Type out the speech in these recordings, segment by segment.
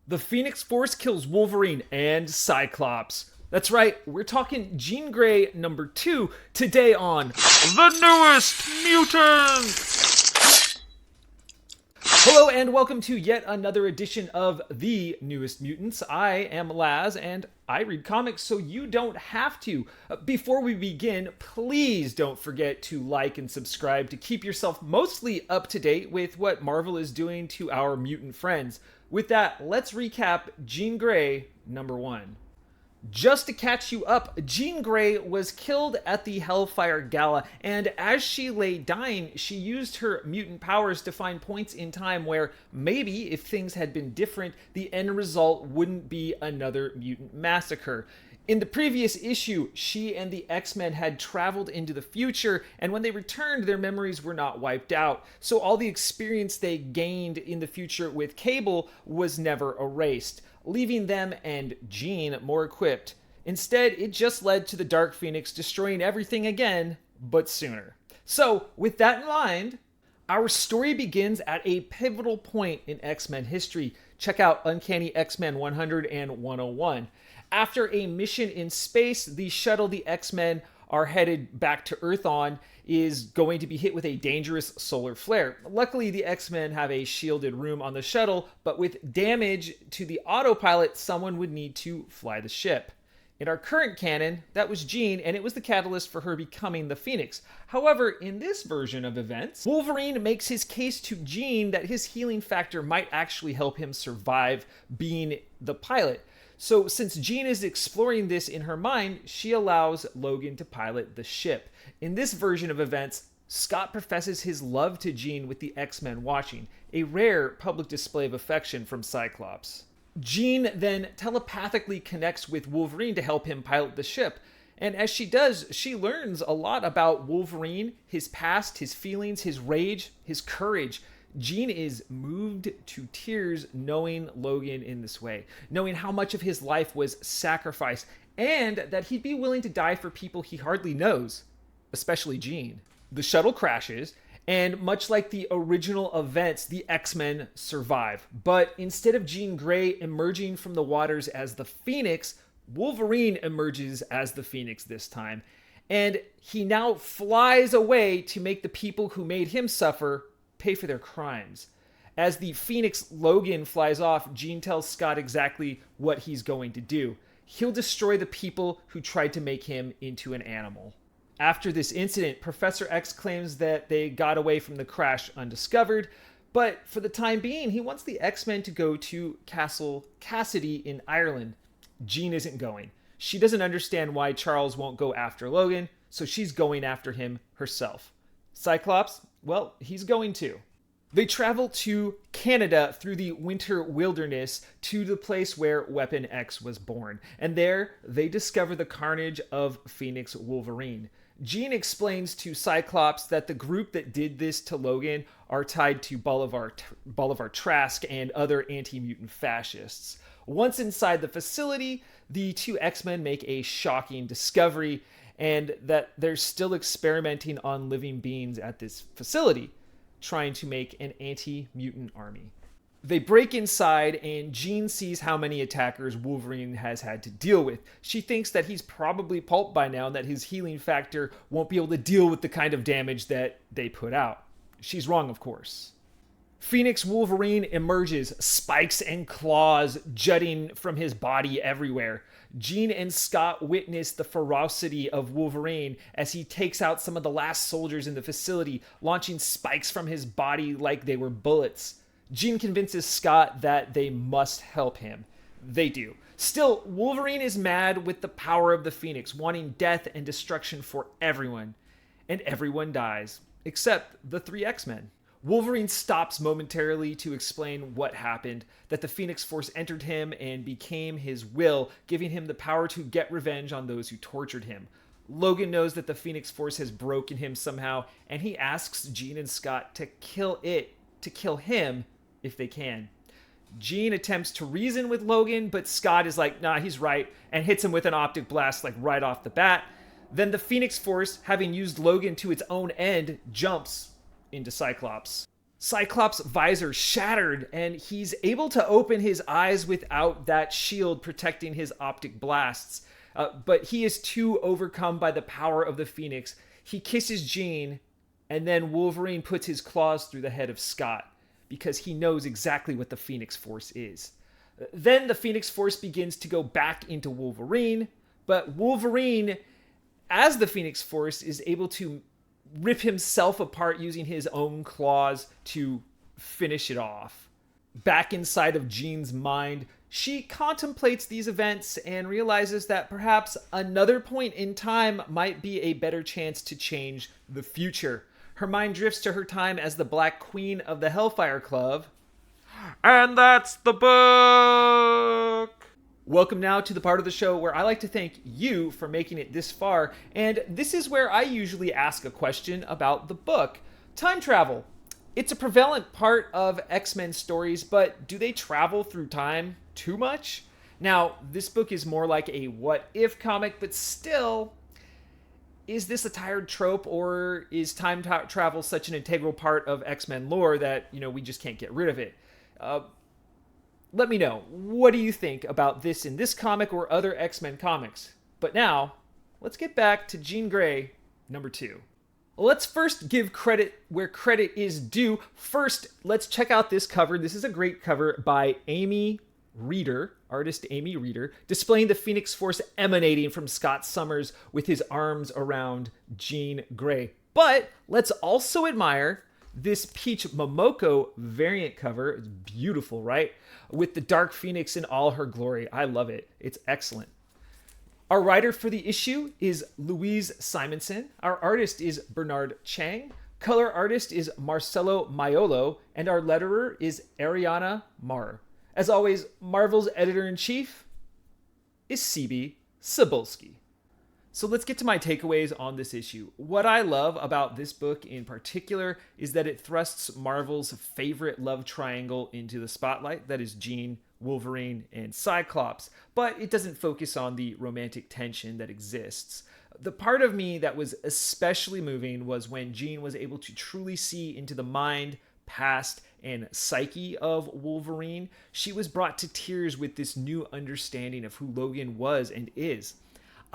The Phoenix Force kills Wolverine and Cyclops. That's right, we're talking Jean Grey number 2 today on The Newest Mutants! Hello and welcome to yet another edition of The Newest Mutants. I am Laz and I read comics so you don't have to. Before we begin, please don't forget to like and subscribe to keep yourself mostly up to date with what Marvel is doing to our mutant friends. With that, let's recap Jean Grey number 1. Just to catch you up, Jean Grey was killed at the Hellfire Gala, and as she lay dying, she used her mutant powers to find points in time where maybe if things had been different, the end result wouldn't be another mutant massacre. In the previous issue, she and the X-Men had traveled into the future, and when they returned, their memories were not wiped out. So all the experience they gained in the future with Cable was never erased, leaving them and Jean more equipped. Instead, it just led to the Dark Phoenix destroying everything again, but sooner. So, with that in mind, our story begins at a pivotal point in X-Men history. Check out Uncanny X-Men 100 and 101. After a mission in space, the shuttle the X-Men are headed back to Earth on is going to be hit with a dangerous solar flare. Luckily, the X-Men have a shielded room on the shuttle, but with damage to the autopilot, someone would need to fly the ship. In our current canon, that was Jean, and it was the catalyst for her becoming the Phoenix. However, in this version of events, Wolverine makes his case to Jean that his healing factor might actually help him survive being the pilot. So since Jean is exploring this in her mind, she allows Logan to pilot the ship. In this version of events, Scott professes his love to Jean with the X-Men watching, a rare public display of affection from Cyclops. Jean then telepathically connects with Wolverine to help him pilot the ship. And as she does, she learns a lot about Wolverine, his past, his feelings, his rage, his courage. Jean is moved to tears knowing Logan in this way, knowing how much of his life was sacrificed, and that he'd be willing to die for people he hardly knows, especially Jean. The shuttle crashes, and much like the original events, the X-Men survive. But instead of Jean Grey emerging from the waters as the Phoenix, Wolverine emerges as the Phoenix this time. And he now flies away to make the people who made him suffer pay for their crimes. As the Phoenix Logan flies off, Jean tells Scott exactly what he's going to do. He'll destroy the people who tried to make him into an animal. After this incident, Professor X claims that they got away from the crash undiscovered, but for the time being, he wants the X-Men to go to Castle Cassidy in Ireland. Jean isn't going. She doesn't understand why Charles won't go after Logan, so she's going after him herself. Cyclops, well, he's going too. They travel to Canada through the winter wilderness to the place where Weapon X was born. And there, they discover the carnage of Phoenix Wolverine. Jean explains to Cyclops that the group that did this to Logan are tied to Bolivar Trask and other anti-mutant fascists. Once inside the facility, the two X-Men make a shocking discovery, and that they're still experimenting on living beings at this facility, trying to make an anti-mutant army. They break inside, and Jean sees how many attackers Wolverine has had to deal with. She thinks that he's probably pulped by now and that his healing factor won't be able to deal with the kind of damage that they put out. She's wrong, of course. Phoenix Wolverine emerges, spikes and claws jutting from his body everywhere. Jean and Scott witness the ferocity of Wolverine as he takes out some of the last soldiers in the facility, launching spikes from his body like they were bullets. Jean convinces Scott that they must help him. They do. Still, Wolverine is mad with the power of the Phoenix, wanting death and destruction for everyone. And everyone dies, except the three X-Men. Wolverine stops momentarily to explain what happened, that the Phoenix Force entered him and became his will, giving him the power to get revenge on those who tortured him. Logan knows that the Phoenix Force has broken him somehow, and he asks Jean and Scott to kill him if they can. Jean attempts to reason with Logan, but Scott is like, nah, he's right, and hits him with an optic blast like right off the bat. Then the Phoenix Force, having used Logan to its own end, jumps into Cyclops. Cyclops' visor shattered, and he's able to open his eyes without that shield protecting his optic blasts. But he is too overcome by the power of the Phoenix. He kisses Jean, and then Wolverine puts his claws through the head of Scott, because he knows exactly what the Phoenix Force is. Then the Phoenix Force begins to go back into Wolverine, but Wolverine, as the Phoenix Force, is able to rip himself apart using his own claws to finish it off. Back inside of Jean's mind, she contemplates these events and realizes that perhaps another point in time might be a better chance to change the future. Her mind drifts to her time as the Black Queen of the Hellfire Club. And that's the book! Welcome now to the part of the show where I like to thank you for making it this far, and this is where I usually ask a question about the book. Time travel. It's a prevalent part of X-Men stories, but do they travel through time too much? Now, this book is more like a what-if comic, but still, is this a tired trope, or is time travel such an integral part of X-Men lore that, we just can't get rid of it? Let me know. What do you think about this in this comic or other X-Men comics? But now, let's get back to Jean Grey, number 2. Let's first give credit where credit is due. First, let's check out this cover. This is a great cover by Amy Reeder, artist Amy Reeder, displaying the Phoenix Force emanating from Scott Summers with his arms around Jean Grey. But let's also admire this Peach Momoko variant cover. It's beautiful, right? With the Dark Phoenix in all her glory. I love it. It's excellent. Our writer for the issue is Louise Simonson. Our artist is Bernard Chang. Color artist is Marcelo Maiolo. And our letterer is Ariana Marr. As always, Marvel's editor-in-chief is C.B. Cebulski. So let's get to my takeaways on this issue. What I love about this book in particular is that it thrusts Marvel's favorite love triangle into the spotlight. That is Jean, Wolverine, and Cyclops. But it doesn't focus on the romantic tension that exists. The part of me that was especially moving was when Jean was able to truly see into the mind, past, and psyche of Wolverine. She was brought to tears with this new understanding of who Logan was and is.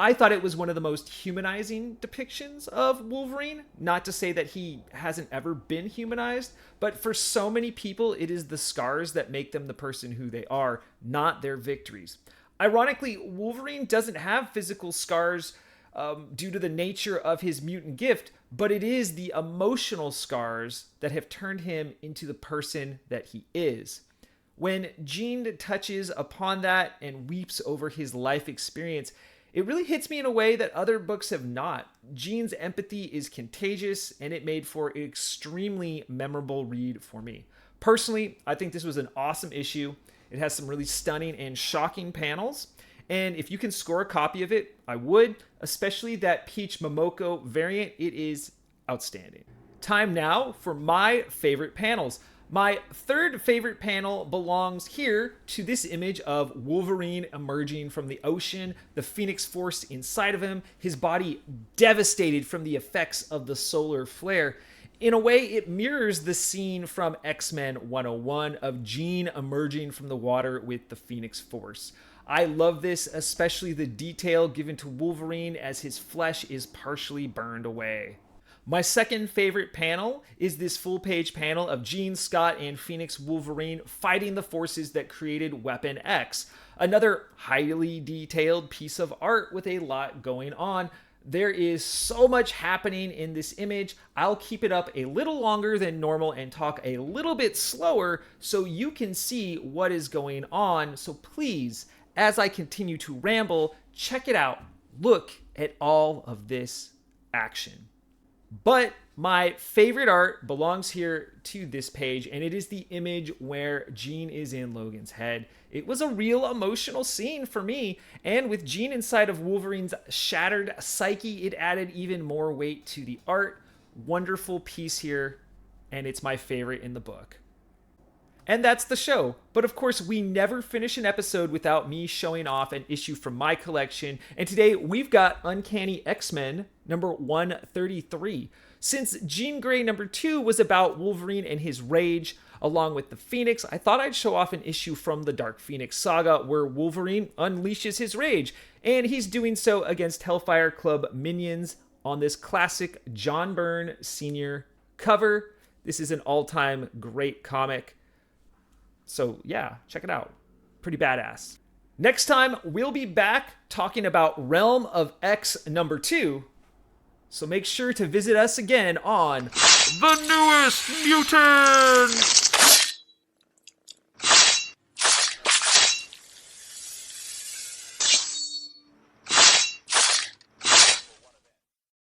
I thought it was one of the most humanizing depictions of Wolverine. Not to say that he hasn't ever been humanized, but for so many people, it is the scars that make them the person who they are, not their victories. Ironically, Wolverine doesn't have physical scars due to the nature of his mutant gift, but it is the emotional scars that have turned him into the person that he is. When Jean touches upon that and weeps over his life experience, it really hits me in a way that other books have not. Jean's empathy is contagious, and it made for an extremely memorable read for me. Personally, I think this was an awesome issue. It has some really stunning and shocking panels, and if you can score a copy of it, I would, especially that Peach Momoko variant. It is outstanding. Time now for my favorite panels. My third favorite panel belongs here to this image of Wolverine emerging from the ocean, the Phoenix Force inside of him, his body devastated from the effects of the solar flare. In a way, it mirrors the scene from X-Men 101 of Jean emerging from the water with the Phoenix Force. I love this, especially the detail given to Wolverine as his flesh is partially burned away. My second favorite panel is this full-page panel of Jean, Scott, and Phoenix Wolverine fighting the forces that created Weapon X. Another highly detailed piece of art with a lot going on. There is so much happening in this image. I'll keep it up a little longer than normal and talk a little bit slower so you can see what is going on. So please, as I continue to ramble, check it out. Look at all of this action. But my favorite art belongs here to this page, and it is the image where Jean is in Logan's head. It was a real emotional scene for me, and with Jean inside of Wolverine's shattered psyche, it added even more weight to the art. Wonderful piece here, and it's my favorite in the book. And that's the show. But of course, we never finish an episode without me showing off an issue from my collection. And today we've got Uncanny X-Men number 133. Since Jean Grey number 2 was about Wolverine and his rage, along with the Phoenix, I thought I'd show off an issue from the Dark Phoenix saga where Wolverine unleashes his rage, and he's doing so against Hellfire Club minions on this classic John Byrne Sr. cover. This is an all-time great comic. So yeah, check it out. Pretty badass. Next time, we'll be back talking about Realm of X number 2. So make sure to visit us again on The Newest Mutants!